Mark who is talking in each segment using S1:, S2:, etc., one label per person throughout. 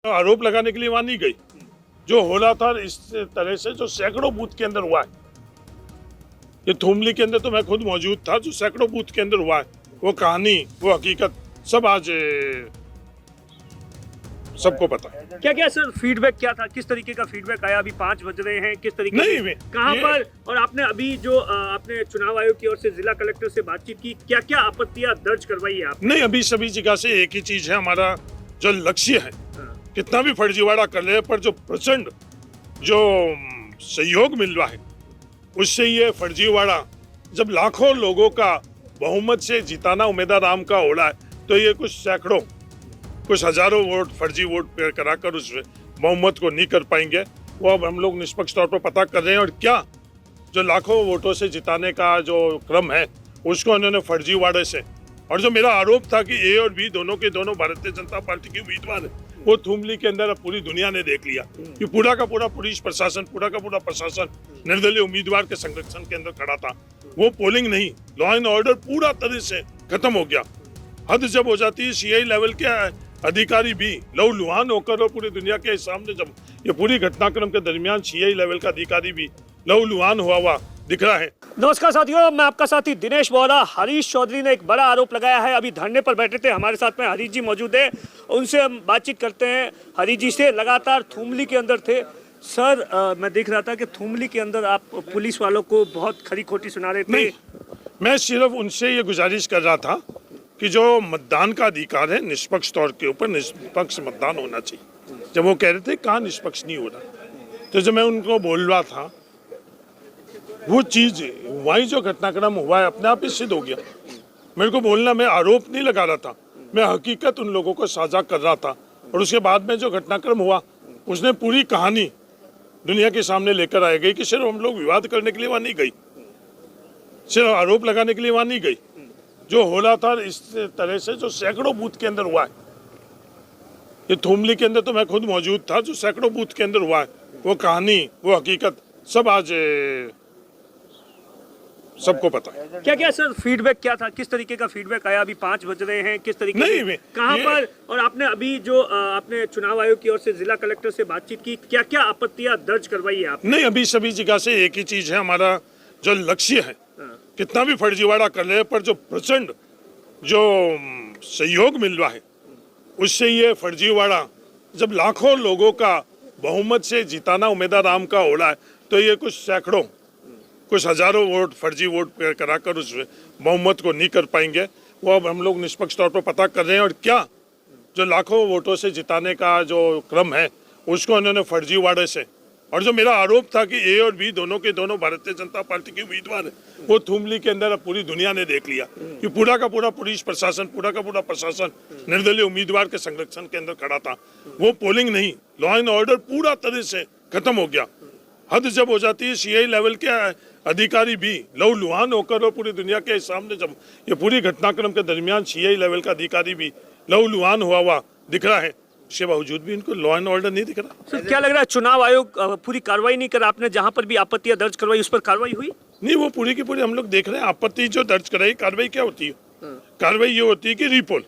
S1: आरोप लगाने के लिए वहां नहीं गई। जो हो रहा था इस तरह से जो सैकड़ों बूथ के अंदर हुआ है, ये थुमली के अंदर तो मैं खुद मौजूद था, जो सैकड़ों बूथ के अंदर हुआ है, वो कहानी, वो हकीकत सब आज सबको पता है।
S2: क्या क्या सर फीडबैक क्या था, किस तरीके का फीडबैक आया? अभी 5 बज रहे हैं, किस तरीके
S1: नहीं,
S2: कहाँ पर? और आपने अभी जो आपने चुनाव आयोग की ओर से जिला कलेक्टर से बातचीत की, क्या क्या आपत्तियां दर्ज करवाई है आपने?
S1: नहीं, अभी सभी जगह से एक ही चीज है, हमारा जो लक्ष्य है, कितना भी फर्जीवाड़ा कर ले, पर जो प्रचंड जो सहयोग मिल रहा है उससे ये फर्जीवाड़ा, जब लाखों लोगों का बहुमत से जिताना उम्मीदवार राम का हो रहा है, तो ये कुछ सैकड़ों कुछ हजारों वोट फर्जी वोट कराकर उस बहुमत को नहीं कर पाएंगे। वो अब हम लोग निष्पक्ष तौर पर पता कर रहे हैं, और क्या जो लाखों वोटों से जिताने का जो क्रम है उसको उन्होंने फर्जीवाड़े से, और जो मेरा आरोप था कि ए और बी दोनों के दोनों भारतीय जनता पार्टी के उम्मीदवार है, वो थुमली के अंदर अब पूरी दुनिया ने देख लिया कि पूरा का पूरा पुलिस प्रशासन, पूरा का पूरा प्रशासन निर्दलीय उम्मीदवार के संरक्षण के अंदर खड़ा था। वो पोलिंग नहीं, लॉ एंड ऑर्डर पूरा तरह से खत्म हो गया। हद जब हो जाती है, सीआई लेवल के अधिकारी भी लहूलुहान होकर, और पूरी दुनिया के सामने जब ये पूरी घटनाक्रम के दरमियान सीआई लेवल का अधिकारी भी लहूलुहान हुआ दिख रहा है।
S2: नमस्कार साथियों, मैं आपका साथी दिनेश बोहरा। हरीश चौधरी ने एक बड़ा आरोप लगाया है। अभी धरने पर बैठे थे, हमारे साथ में हरीश जी मौजूद है, उनसे हम बातचीत करते हैं। हरीश जी से लगातार थुमली के अंदर थे। सर, मैं देख रहा था कि थुमली के अंदर आप पुलिस वालों को बहुत खरी खोटी सुना रहे थे।
S1: नहीं, मैं सिर्फ उनसे ये गुजारिश कर रहा था कि जो मतदान का अधिकार है, निष्पक्ष तौर के ऊपर निष्पक्ष मतदान होना चाहिए। जब वो कह रहे थे कहाँ निष्पक्ष नहीं हो रहा, तो जब मैं उनको बोल रहा था, वो चीज वही जो घटनाक्रम हुआ है अपने आप ही सिद्ध हो गया। मेरे को बोलना, मैं आरोप नहीं लगा रहा था, मैं हकीकत उन लोगों को साझा कर रहा था। और उसके बाद में जो घटनाक्रम हुआ, उसने पूरी कहानी दुनिया के सामने लेकर आ गई कि सिर्फ हम लोग विवाद करने के लिए वहां नहीं गई, सिर्फ आरोप लगाने के लिए वहां नहीं गई। जो हो रहा था इस तरह से जो सैकड़ों बूथ के अंदर हुआ है, ये थुमली के अंदर तो मैं खुद मौजूद था, जो सैकड़ों बूथ के अंदर हुआ है, वो कहानी, वो हकीकत सब आज सबको पता है।
S2: क्या क्या सर फीडबैक क्या था, किस तरीके का फीडबैक आया? अभी 5 बज रहे हैं, किस तरीके
S1: नहीं,
S2: कहाँ पर? और आपने अभी जो आपने चुनाव आयोग की ओर से जिला कलेक्टर से बातचीत की, क्या क्या आपत्तियां दर्ज करवाई है आपने?
S1: नहीं, अभी सभी जगह से एक ही चीज है, हमारा जो लक्ष्य है, कितना भी फर्जीवाड़ा कर ले, पर जो प्रचंड जो सहयोग मिल रहा है उससे ये फर्जीवाड़ा, जब लाखों लोगों का बहुमत से जिताना उम्मीदवार राम का हो रहा है, तो ये कुछ सैकड़ों कुछ हजारों वोट फर्जी वोट कराकर उस बहुमत को नहीं कर पाएंगे। वो अब हम लोग निष्पक्ष तौर पर पता कर रहे हैं, और क्या जो लाखों वोटों से जिताने का जो क्रम है उसको उन्होंने फर्जीवाड़े से, और जो मेरा आरोप था कि ए और बी दोनों के दोनों भारतीय जनता पार्टी के उम्मीदवार है, वो थुमली के अंदर अब पूरी दुनिया ने देख लिया कि पूरा का पूरा पुलिस प्रशासन, पूरा का पूरा प्रशासन निर्दलीय उम्मीदवार के संरक्षण के अंदर खड़ा था। वो पोलिंग नहीं, लॉ एंड ऑर्डर पूरा तरह से खत्म हो गया। हद जब हो जाती है, सीआई लेवल के अधिकारी भी लहूलुहान होकर, और पूरी दुनिया के सामने जब ये पूरी घटनाक्रम के दरमियान सीआई लेवल का अधिकारी भी लहूलुहान हुआ दिख रहा है, उसके बावजूद भी इनको लॉ एंड ऑर्डर नहीं दिख रहा।
S2: सर, क्या लग रहा है चुनाव आयोग पूरी कार्रवाई नहीं करा? आपने जहां पर भी आपत्तियां दर्ज करवाई उस पर कार्रवाई हुई
S1: नहीं? वो पूरी की पूरी हम लोग देख रहे हैं। आपत्ति जो दर्ज कराई, कार्रवाई क्या होती है? कार्रवाई ये होती है कि रिपोल,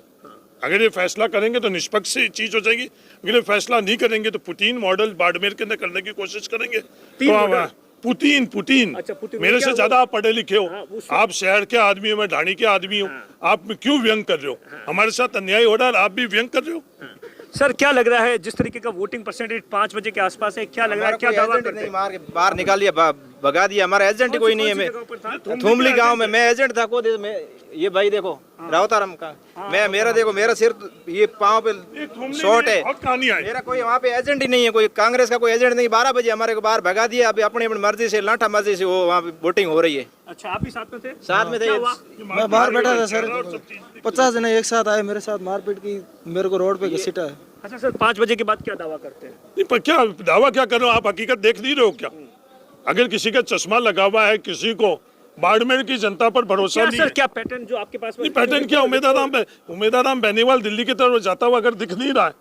S1: अगर ये फैसला करेंगे तो निष्पक्ष चीज हो जाएगी, अगर ये फैसला नहीं करेंगे तो पुतिन मॉडल बाड़मेर के अंदर करने की कोशिश करेंगे। तो पुतिन
S2: अच्छा,
S1: मेरे से ज्यादा आप पढ़े लिखे हो, आप शहर के आदमी हो, मैं ढाणी के आदमी हूँ, आप क्यों व्यंग कर रहे हो? हमारे साथ अन्याय हो रहा है, आप भी व्यंग कर रहे हो।
S2: सर, क्या लग रहा है जिस तरीके का वोटिंग परसेंटेज 5 बजे के आसपास है, क्या लग रहा है, क्या दावा करते हैं?
S3: मार के बाहर निकाल दिया, भगा दिया। हमारा एजेंट कोई नहीं है। मैं थुमली गांव में मैं एजेंट था, को मैं ये भाई देखो रावताराम का, मैं मेरा देखो, मेरा सिर ये पाँव पे शॉट है, मेरा कोई वहाँ पे एजेंट ही नहीं है, कोई कांग्रेस का कोई एजेंट नहीं। 12 बजे हमारे को बाहर भगा दिया। अभी अपनी मर्जी से, लाठा मर्जी से वो वहाँ पे वोटिंग हो रही है।
S2: अच्छा, आप भी साथ में थे?
S3: साथ में थे।
S4: मैं बाहर बैठा था सर, 50 जने एक साथ आए, मेरे साथ मारपीट की, मेरे को रोड पे घसीटा है।
S2: अच्छा सर, 5 बजे के बाद क्या दावा करते हैं?
S1: नहीं, पर क्या दावा क्या कर रहे हो आप? हकीकत देख नहीं रहे हो क्या? अगर किसी का चश्मा लगा हुआ है, किसी को बाड़मेर की जनता पर भरोसा नहीं
S2: सर,
S1: है।
S2: क्या पैटर्न जो आपके पास में?
S1: नहीं, पैटर्न क्या? उम्मीदवार राम बेनीवाल दिल्ली की तरफ जाता हुआ अगर दिख नहीं रहा है,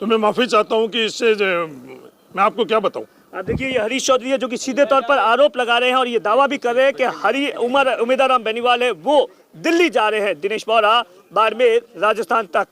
S1: तो मैं माफी चाहता हूँ कि इससे मैं आपको क्या बताऊँ।
S2: देखिए, ये हरीश चौधरी है जो कि सीधे तौर पर आरोप लगा रहे हैं और ये दावा भी कर रहे हैं कि उम्मीदवार राम बेनीवाल है वो दिल्ली जा रहे हैं। दिनेश बोहरा, बाड़मेर, राजस्थान तक।